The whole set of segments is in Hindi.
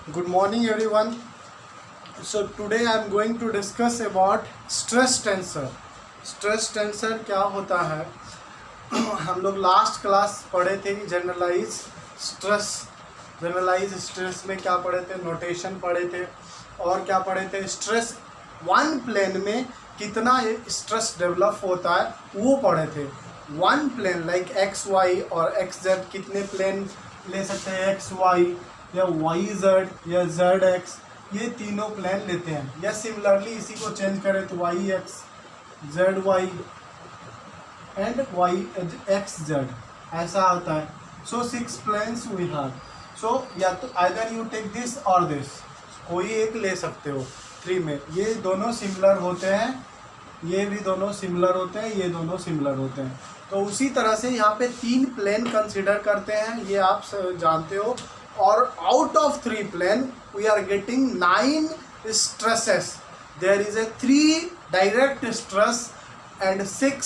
Good morning everyone. So today I am going to discuss about stress tensor. Stress tensor क्या होता है? हम लोग लास्ट क्लास पढ़े थे जनरलाइज स्ट्रेस में क्या पढ़े थे, नोटेशन पढ़े थे और क्या पढ़े थे, स्ट्रेस वन प्लेन में कितना स्ट्रेस डेवलप होता है वो पढ़े थे। One plane like X Y और एक्स जेड, कितने प्लेन ले सकते हैं, एक्स वाई या वाई जेड या जेड एक्स, ये तीनों प्लेन लेते हैं। या सिमिलरली इसी को चेंज करें तो Y X Z Y and Y X Z, ऐसा होता है। So 6 planes we have. So या तो आइदर यू टेक दिस और दिस, कोई एक ले सकते हो 3 में। ये दोनों सिमिलर होते हैं, ये भी दोनों सिमिलर होते हैं, ये दोनों सिमिलर होते हैं। तो उसी तरह से यहाँ पे 3 प्लेन कंसिडर करते हैं, ये आप जानते हो। और out of 3 plane we are getting 9 stresses. There is a 3 direct stress and 6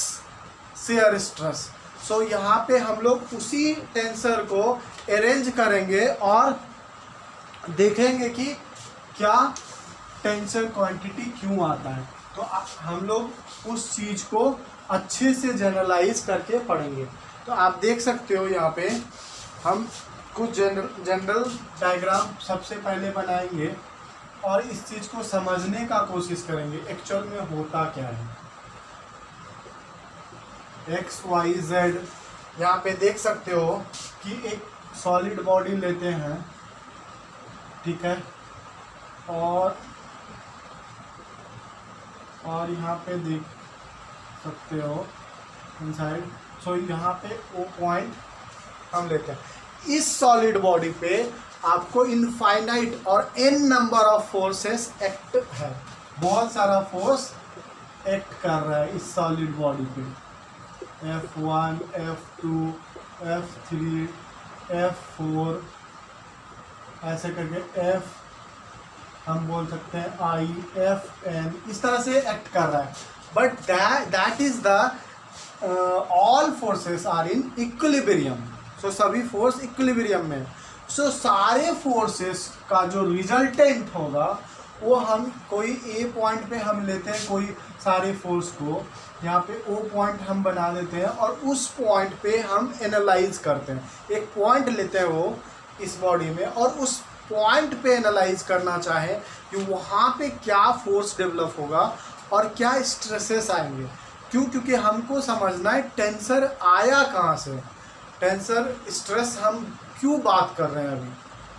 shear stress. So यहाँ पे हम लोग उसी टेंसर को अरेंज करेंगे और देखेंगे कि क्या टेंसर क्वांटिटी क्यों आता है। तो हम लोग उस चीज़ को अच्छे से जनरलाइज करके पढ़ेंगे। तो आप देख सकते हो यहाँ पे हम कुछ जनरल डायग्राम सबसे पहले बनाएंगे और इस चीज़ को समझने का कोशिश करेंगे एक्चुअल में होता क्या है। एक्स वाई जेड, यहाँ पे देख सकते हो कि एक सॉलिड बॉडी लेते हैं, ठीक है, और यहाँ पे देख सकते हो इनसाइड। सो यहाँ पे ओ पॉइंट हम लेते हैं। इस सॉलिड बॉडी पे आपको इनफाइनाइट और n number of forces act है, बहुत सारा फोर्स एक्ट कर रहा है इस सॉलिड बॉडी पे। F1 F2 F3 F4 ऐसे करके F हम बोल सकते हैं I Fn, इस तरह से एक्ट कर रहा है। But that is the all forces are in equilibrium. So सभी फोर्स इक्विलिब्रियम में। सो सारे फोर्सेस का जो रिजल्टेंट होगा वो हम कोई ए पॉइंट पे हम लेते हैं, कोई सारे फोर्स को यहाँ पे ओ पॉइंट हम बना देते हैं और उस पॉइंट पे हम एनालाइज करते हैं। एक पॉइंट लेते हैं वो इस बॉडी में और उस पॉइंट पे एनालाइज करना चाहे कि वहाँ पे क्या फोर्स डेवलप होगा और क्या स्ट्रेसेस आएंगे। क्योंकि हमको समझना है टेंसर आया कहाँ से, टेंसर स्ट्रेस हम क्यों बात कर रहे हैं अभी।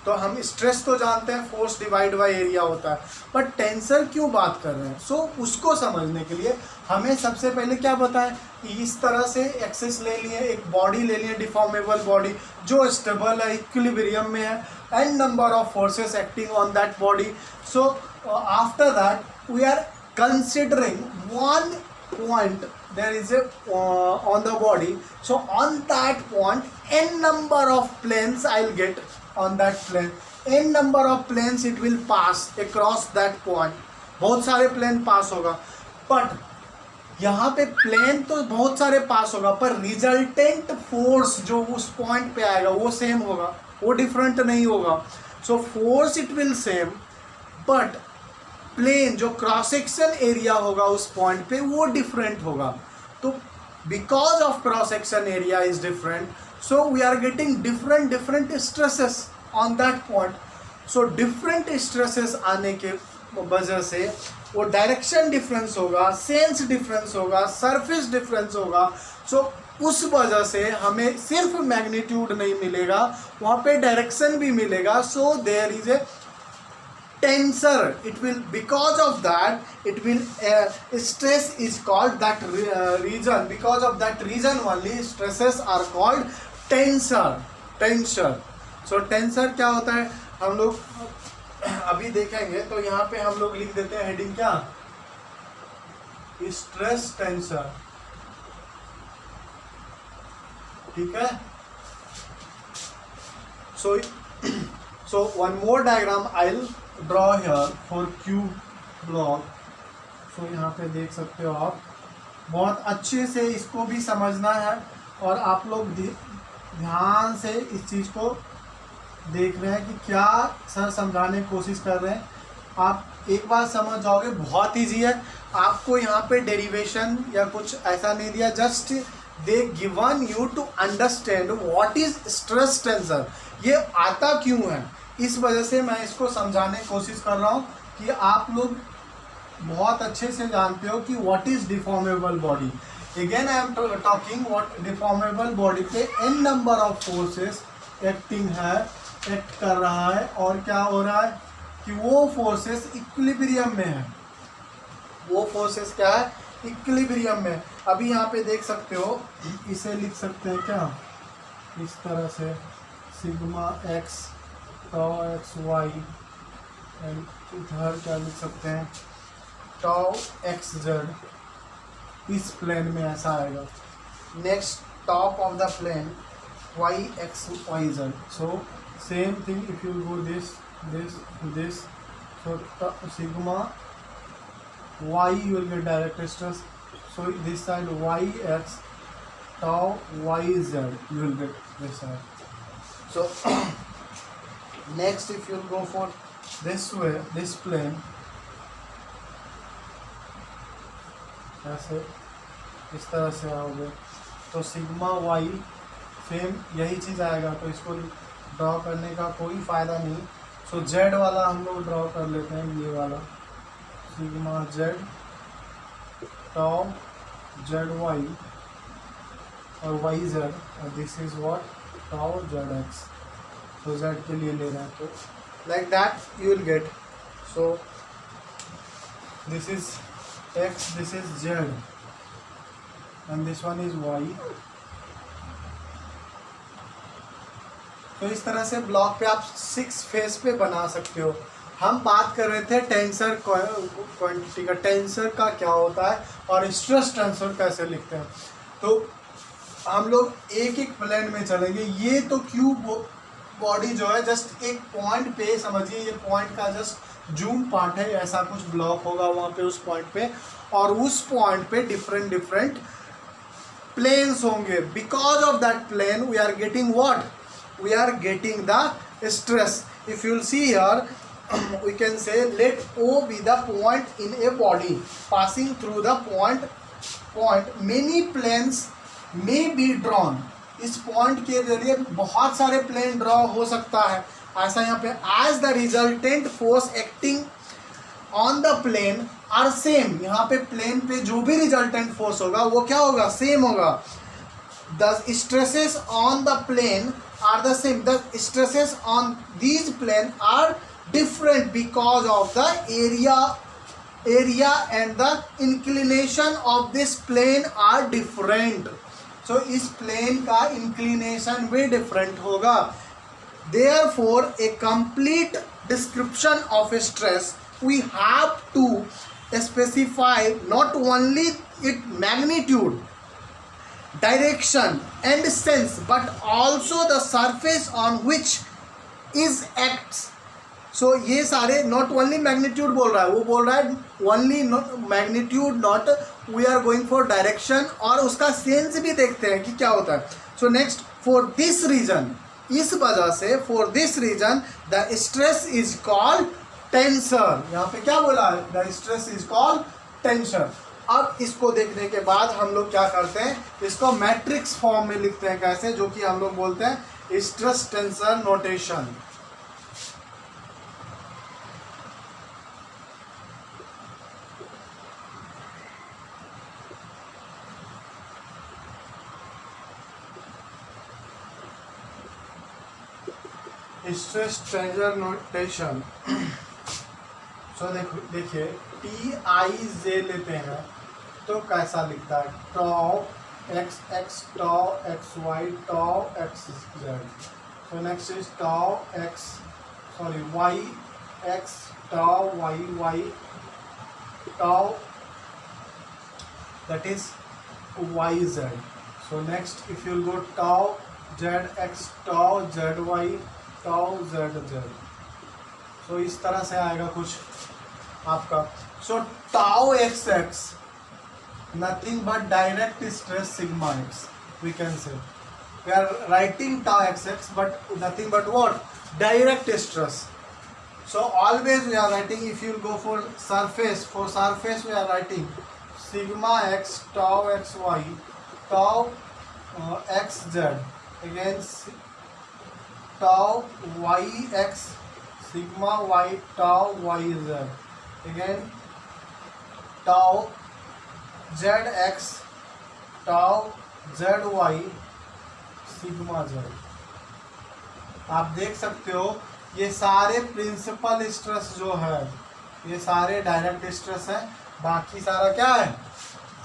तो हम स्ट्रेस तो जानते हैं फोर्स डिवाइड बाय एरिया होता है, बट टेंसर क्यों बात कर रहे हैं। सो उसको समझने के लिए हमें सबसे पहले क्या बताएं कि इस तरह से एक्सेस ले लिए, एक बॉडी ले लिए डिफॉर्मेबल बॉडी जो स्टेबल है, इक्विलिब्रियम में है, N number of forces acting on that body. So after that we are considering one point there is a on the body. So on that point n number of planes I'll get on that plane, n number of planes it will pass across that point, बहुत सारे प्लेन पास होगा। बट यहाँ पे प्लेन तो बहुत सारे पास होगा पर रिजल्टेंट फोर्स जो उस पॉइंट पे आएगा वो सेम होगा, वो डिफरेंट नहीं होगा। So force it will same but plane जो क्रॉस सेक्शन एरिया होगा उस पॉइंट पे वो डिफरेंट होगा। तो because of cross section area is different, so we are getting different stresses on that point. So different stresses आने के वजह से वो डायरेक्शन डिफरेंस होगा, सेंस डिफरेंस होगा, सरफेस डिफरेंस होगा। सो उस वजह से हमें सिर्फ मैग्नीट्यूड नहीं मिलेगा, वहाँ पे डायरेक्शन भी मिलेगा। So there is a tensor, it will, because of that it will stress is called that region, because of that region only stresses are called tensor. So tensor क्या होता है हम लोग अभी देखेंगे। तो यहाँ पे हम लोग लिख देते हैं हेडिंग क्या, स्ट्रेस टेंसर, ठीक है। So one more diagram I'll draw here for Q block. So यहाँ पे देख सकते हो आप, बहुत अच्छे से इसको भी समझना है और आप लोग ध्यान से इस चीज़ को देख रहे हैं कि क्या सर समझाने की कोशिश कर रहे हैं। आप एक बार समझ जाओगे, बहुत ईजी है। आपको यहाँ पे डेरिवेशन या कुछ ऐसा नहीं दिया, just they given you to understand what is stress tensor, ये आता क्यों है। इस वजह से मैं इसको समझाने की कोशिश कर रहा हूँ कि आप लोग बहुत अच्छे से जानते हो कि what is deformable body. Again I am talking what deformable body पे N number of forces acting है, एक्ट कर रहा है, और क्या हो रहा है कि वो फोर्सेस इक्विलिब्रियम में है। वो फोर्सेस क्या है, इक्विलिब्रियम में। अभी यहाँ पे देख सकते हो, इसे लिख सकते हैं क्या इस तरह से, sigma X tau X Y, and इधर क्या लिख सकते हैं टाउ एक्स जेड, इस प्लेन में ऐसा आएगा। Next top of the plane Y X Y Z, so same thing if you go this, so sigma y you will get direct stress, so this side y x tau y z you will get this side. So next if you go for this way, this plane, ऐसे इस तरह से आओगे तो सिग्मा वाई सेम यही चीज़ आएगा, तो इसको ड्रॉ करने का कोई फ़ायदा नहीं। सो जेड वाला हम लोग ड्रॉ कर लेते हैं, ये वाला sigma Z tau Z Y और वाई जेड, और this is what tau Z X. So Z के लिए ले रहे हैं तो like that you will get. So this is X, this is Z and this one is Y. तो इस तरह से ब्लॉक पे आप 6 फेस पे बना सकते हो। हम बात कर रहे थे टेंसर क्वांटिटी का, टेंसर का क्या होता है और स्ट्रेस टेंसर कैसे लिखते हैं। तो हम लोग एक एक प्लेन में चलेंगे। ये तो क्यूब बॉडी जो है जस्ट एक पॉइंट पे समझिए, ये पॉइंट का जस्ट जूम पार्ट है, ऐसा कुछ ब्लॉक होगा वहाँ पे उस पॉइंट पे, और उस पॉइंट पे डिफरेंट डिफरेंट प्लेन्स होंगे। Because of that plane we are getting what, we are getting the stress. If you will see here, we can say let O be the point in a body passing through the point many planes may be drawn. इस पॉइंट के जरिए बहुत सारे प्लेन ड्रॉ हो सकता है। ऐसा यहाँ पे as the resultant force acting on the plane are same, यहाँ पे प्लेन पे जो भी रिजल्टेंट फोर्स होगा वो क्या होगा, सेम होगा। The stresses on the plane are the same. The stresses on these plane are different because of the area and the inclination of this plane are different. So इस plane का inclination भी different होगा। Therefore a complete description of stress we have to specify not only its magnitude, direction and sense but also the surface on which is acts. So ये सारे not only magnitude बोल रहा है, वो बोल रहा है only not magnitude, not we are going for direction, और उसका sense भी देखते हैं कि क्या होता है। So next for this reason, इस वजह से for this reason the stress is called tensor। यहाँ पे क्या बोला है, the stress is called tensor। अब इसको देखने के बाद हम लोग क्या करते हैं, इसको मैट्रिक्स फॉर्म में लिखते हैं, कैसे, जो कि हम लोग बोलते हैं stress tensor notation. Stress tensor notation. So देखिए टी आई जे लेते हैं तो कैसा लिखता है, tau X X tau X Y tau X Z. So next is tau X sorry Y X tau Y Y tau, that is yz. So next if you go tau zx tau zy tau zz, so इस तरह से आएगा कुछ आपका। so tau xx nothing but direct stress sigma x we can say, we are writing tau xx, but nothing but what? Direct stress. So always we are writing, if you go for surface we are writing sigma x tau xy tau xz, again tau yx sigma y tau yz, again tau zx tau zy sigma z. आप देख सकते हो ये सारे प्रिंसिपल स्ट्रेस जो है ये सारे डायरेक्ट स्ट्रेस है, बाकी सारा क्या है?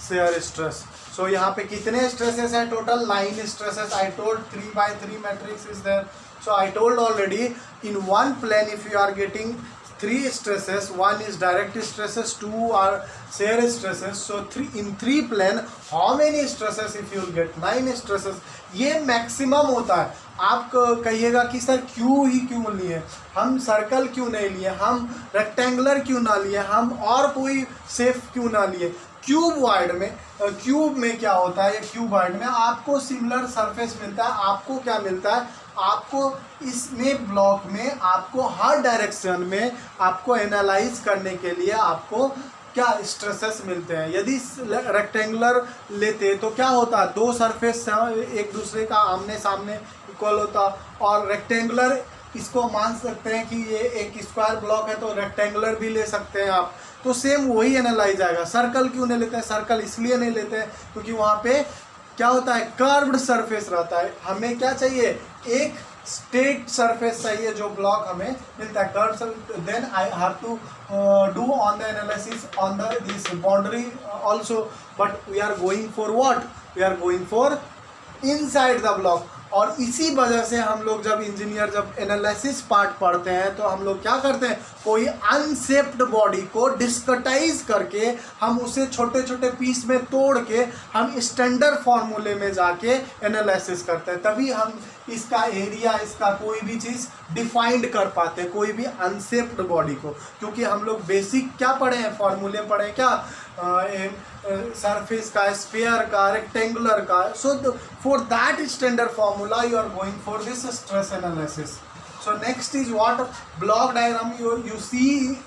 Share stress. सो यहाँ पे कितने स्ट्रेसेस है? Total 9 stresses. I told 3x3 matrix is there. So I told already in one plane if you are getting 3 stresses, 1 is direct stresses, 2 are shear stresses. So in 3 plane how many stresses if you will get? 9 stresses. ये मैक्सिमम होता है. आप कहिएगा कि सर क्यों ही क्यों लिए, हम सर्कल क्यों नहीं लिए, हम रेक्टेंगुलर क्यों ना लिए, हम और कोई शेप क्यों ना लिए? क्यूबॉइड में, क्यूब में क्या होता है? ये क्यूबॉइड में आपको सिमिलर सरफेस मिलता है. आपको क्या मिलता है? आपको इसमें ब्लॉक में आपको हर डायरेक्शन में आपको एनालाइज करने के लिए आपको क्या स्ट्रेसेस मिलते हैं. यदि रेक्टेंगुलर लेते तो क्या होता? 2 सरफेस एक दूसरे का आमने सामने इक्वल होता. और रेक्टेंगुलर इसको मान सकते हैं कि ये एक स्क्वायर ब्लॉक है तो रेक्टेंगुलर भी ले सकते हैं आप. तो सेम वही एनालाइज आएगा. सर्कल क्यों नहीं लेते हैं? सर्कल इसलिए नहीं लेते हैं क्योंकि वहाँ पे क्या होता है? कर्व्ड सरफेस रहता है. हमें क्या चाहिए? एक स्ट्रेट सरफेस चाहिए जो ब्लॉक हमें मिलता है. Curve then I have to do on the analysis on the this boundary also, but we are going for what? We are going for inside the block. और इसी वजह से हम लोग जब इंजीनियर जब एनालिसिस पार्ट पढ़ते हैं तो हम लोग क्या करते हैं? कोई अनशेप्ड बॉडी को डिस्कटाइज करके हम उसे छोटे छोटे पीस में तोड़ के हम स्टैंडर्ड फॉर्मूले में जाके एनालिसिस करते हैं. तभी हम इसका एरिया, इसका कोई भी चीज़ डिफाइंड कर पाते हैं, कोई भी अनशेप्ड बॉडी को. क्योंकि हम लोग बेसिक क्या पढ़े हैं? फॉर्मूले पढ़े हैं क्या? सरफेस का, स्फीयर का, रेक्टेंगुलर का. So for that standard formula you are going for this stress analysis. So next is what? Block diagram. You see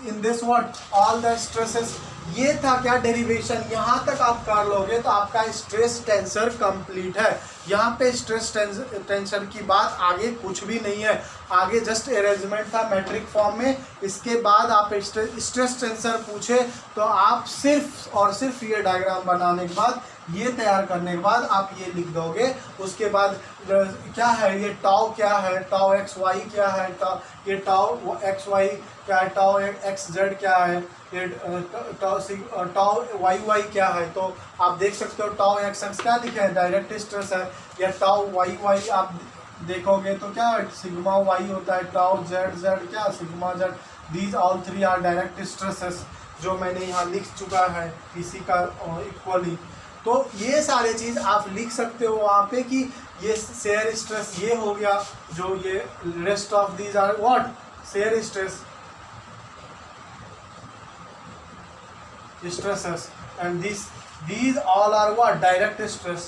in this what? All the stresses. ये था क्या? डेरिवेशन. यहाँ तक आप कर लोगे तो आपका स्ट्रेस टेंसर कंप्लीट है. यहाँ पे स्ट्रेस टेंसर की बात आगे कुछ भी नहीं है. आगे जस्ट अरेंजमेंट था मैट्रिक फॉर्म में. इसके बाद आप स्ट्रेस टेंसर पूछे तो आप सिर्फ और सिर्फ ये डायग्राम बनाने के बाद, ये तैयार करने के बाद आप ये लिख दोगे. उसके बाद क्या है? ये टाउ क्या है? टाउ एक्स वाई क्या है? ये टाउ एक्स वाई क्या है? टाउ एक्स जेड क्या है? ये टाउ वाई वाई क्या है? तो आप देख सकते हो टाउ एक्स एक्स क्या लिखे हैं? डायरेक्ट स्ट्रेस है. या टाउ वाई वाई आप देखोगे तो क्या सिग्मा वाई होता है. टाउ जेड जेड क्या? Sigma Z. These all 3 are direct stresses जो मैंने यहाँ लिख चुका है इसी का इक्वली. तो ये सारे चीज़ आप लिख सकते हो वहाँ पे कि ये शेयर स्ट्रेस ये हो गया. जो ये rest of these are what? Shear stress stresses, and these all are what? Direct stress.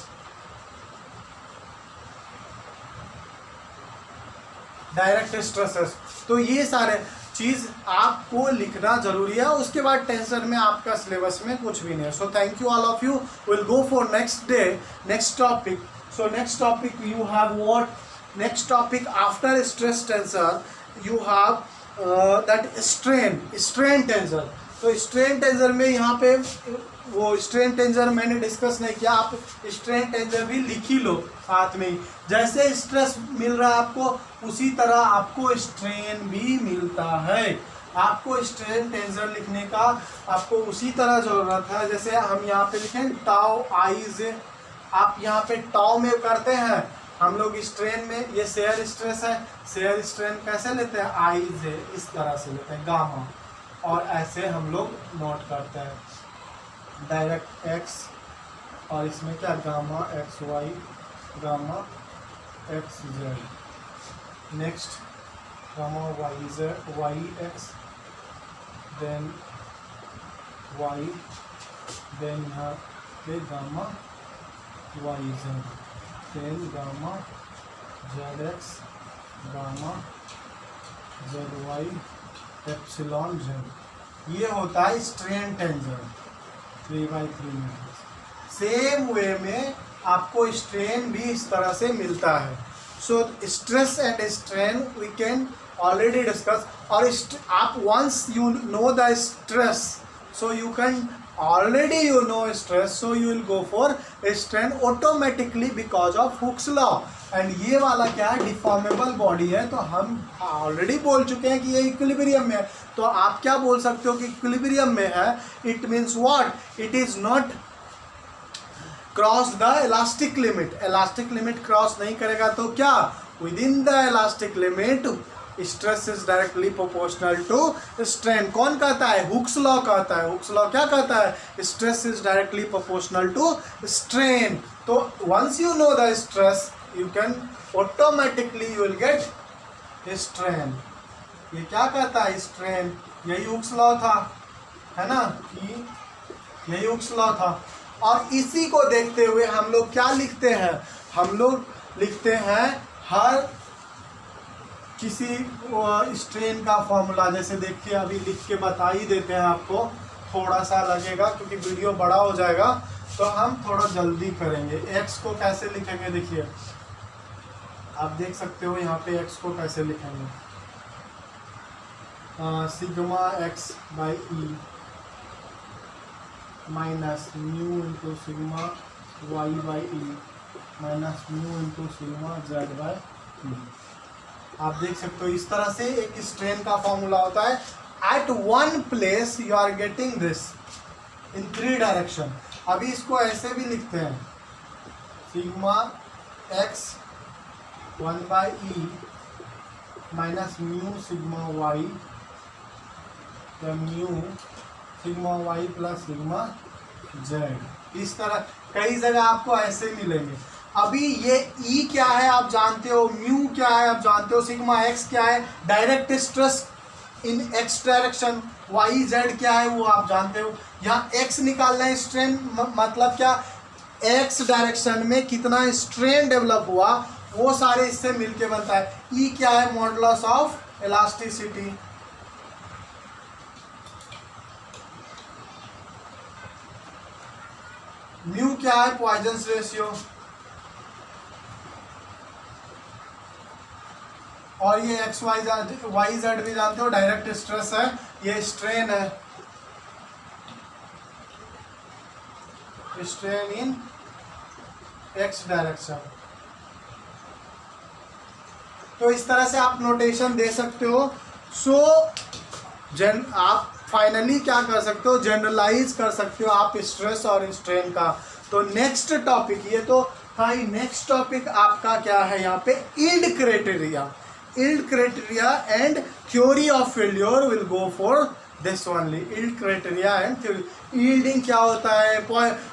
Direct stresses. तो ये सारे चीज़ आपको लिखना जरूरी है. उसके बाद टेंशन में आपका सिलेबस में कुछ भी नहीं है. So thank you all of you. Will go for next day next topic. So next topic you have what? Next topic after stress tensor you have that strain tensor. तो स्ट्रेन टेंसर में यहाँ पे वो स्ट्रेन टेंसर मैंने डिस्कस नहीं किया. आप स्ट्रेन टेंसर भी लिख ही लो साथ में ही. जैसे स्ट्रेस मिल रहा है आपको उसी तरह आपको स्ट्रेन भी मिलता है. आपको स्ट्रेन टेंसर लिखने का आपको उसी तरह ज़रूरत है. जैसे हम यहाँ पे लिखें टाउ आईज. आप यहाँ पे टाउ में करते हैं हम लोग स्ट्रेन में. ये शेयर स्ट्रेस है. शेयर स्ट्रेन कैसे लेते हैं? आईज इस तरह से लेते हैं गामा. और ऐसे हम लोग नोट करते हैं डायरेक्ट एक्स और इसमें क्या? Gamma X Y, gamma X Z. Next gamma Y Z, Y X, then Y, then यहाँ पे gamma Y Z, then gamma Z X gamma Z Y epsilon Z, ये होता है strain tangent 3/3 matrix. Same way में आपको स्ट्रेन भी इस तरह से मिलता है। So stress and strain we can already discuss. और आप once you know the stress, so you can already you know stress, so you will go for strain automatically because of Hooke's law। and ये वाला क्या है, डिफॉर्मेबल बॉडी है, तो हम ऑलरेडी बोल चुके हैं कि ये इक्विलिब्रियम में है। तो आप क्या बोल सकते हो कि इक्विलिब्रियम में है, it means what, it is not cross the elastic limit. Elastic limit cross नहीं करेगा तो क्या, within the elastic limit stress is directly proportional to strain. कौन कहता है, हुक्स लॉ कहता है। हुक्स लॉ क्या कहता है, stress is directly proportional to strain. तो once you know the stress you can automatically you will get strain. ये क्या कहता है, स्ट्रेन, यही हुक्स लॉ था, है ना, कि यही हुक्स लॉ था। और इसी को देखते हुए हम लोग क्या लिखते हैं, हम लोग लिखते हैं हर किसी स्ट्रेन का फॉर्मूला। जैसे देखिए अभी लिख के बता ही देते हैं आपको, थोड़ा सा लगेगा क्योंकि वीडियो बड़ा हो जाएगा, तो हम थोड़ा जल्दी करेंगे। एक्स को कैसे लिखेंगे, देखिए आप देख सकते हो यहाँ पे एक्स को कैसे लिखेंगे, sigma X by E minus mu into sigma Y by E minus mu into sigma Z by E. आप देख सकते हो इस तरह से एक स्ट्रेन का फॉर्मूला होता है। At one place you are getting this in 3 direction. अभी इसको ऐसे भी लिखते हैं, sigma X 1/e minus mu sigma Y, या mu sigma Y plus sigma Z. इस तरह कई जगह आपको ऐसे मिलेंगे। अभी ये E क्या है आप जानते हो, म्यू क्या है आप जानते हो, सिग्मा एक्स क्या है, direct stress in X direction, Y Z क्या है वो आप जानते हो। यहाँ एक्स निकालना है, स्ट्रेन मतलब क्या, एक्स डायरेक्शन में कितना स्ट्रेन डेवलप हुआ वो सारे इससे मिलके बनता है। E क्या है, मॉडुलस ऑफ इलास्टिसिटी। म्यू क्या है, पॉइजन्स रेशियो। और ये एक्स वाई जेड भी जानते हो, डायरेक्ट स्ट्रेस है, ये स्ट्रेन है, स्ट्रेन इन एक्स डायरेक्शन। तो इस तरह से आप नोटेशन दे सकते हो। सो आप फाइनली क्या कर सकते हो, जनरलाइज कर सकते हो आप स्ट्रेस और स्ट्रेन का। तो नेक्स्ट टॉपिक, ये तो था ही, नेक्स्ट टॉपिक आपका क्या है यहाँ पे, yield criteria. Yield criteria and theory of failure will go for this only, yield criteria and theory. Yielding क्या होता है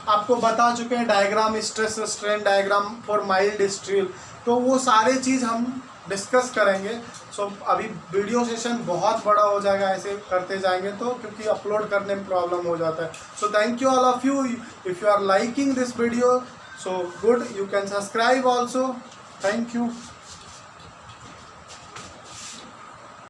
आपको बता चुके हैं, diagram, stress strain diagram for mild steel, तो वो सारे चीज़ हम डिस्कस करेंगे। सो अभी वीडियो सेशन बहुत बड़ा हो जाएगा ऐसे करते जाएंगे तो, क्योंकि अपलोड करने में प्रॉब्लम हो जाता है। So thank you all of you, if you are liking this video, so good, you can subscribe also. Thank you.